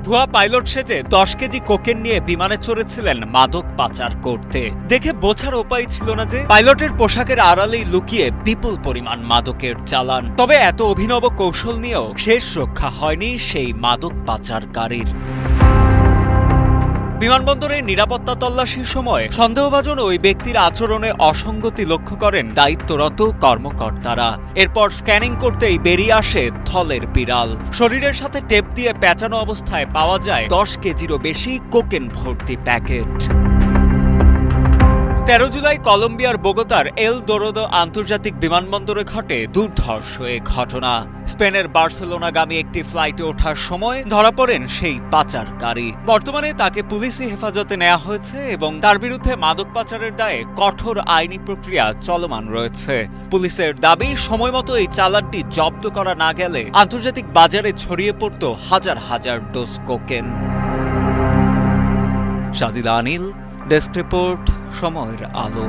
ভুয়া পাইলট সেজে 10 KG cocaine নিয়ে বিমানে চড়েছিলেন মাদক পাচার করতে। দেখে বোঝার উপায় ছিল না যে পাইলটের পোশাকের আড়ালেই লুকিয়ে বিপুল পরিমাণ মাদকের চালান। তবে এত অভিনব কৌশল নিয়েও শেষ রক্ষা হয়নি সেই মাদক পাচারকারীর। বিমানবন্দরের নিরাপত্তা তল্লাশির সময় সন্দেহভাজন ওই ব্যক্তির আচরণে অসঙ্গতি লক্ষ্য করেন দায়িত্বরত কর্মকর্তারা। এরপর স্ক্যানিং করতেই বেরিয়ে আসে থলের বিড়াল। শরীরের সাথে টেপ দিয়ে পেঁচানো অবস্থায় পাওয়া যায় 10 কেজিরও বেশি কোকেন ভর্তি প্যাকেট। 13 জুলাই কলম্বিয়ার বোগোতার এল দোরোদো আন্তর্জাতিক বিমানবন্দরে ঘটে দুর্ধর্ষ এ ঘটনা। স্পেনের বার্সেলোনাগামী একটি ফ্লাইটে ওঠার সময় ধরা পড়েন সেই পাচারকারী। বর্তমানে তাকে পুলিশি হেফাজতে নেওয়া হয়েছে এবং তার বিরুদ্ধে মাদক পাচারের দায়ে কঠোর আইনি প্রক্রিয়া চলমান রয়েছে। পুলিশের দাবি, সময়মতো এই চালানটি জব্দ করা না গেলে আন্তর্জাতিক বাজারে ছড়িয়ে পড়ত হাজার হাজার ডোজ কোকেন। সাজিদা আনিল, ডেস্ক রিপোর্ট, সময়ের আলো।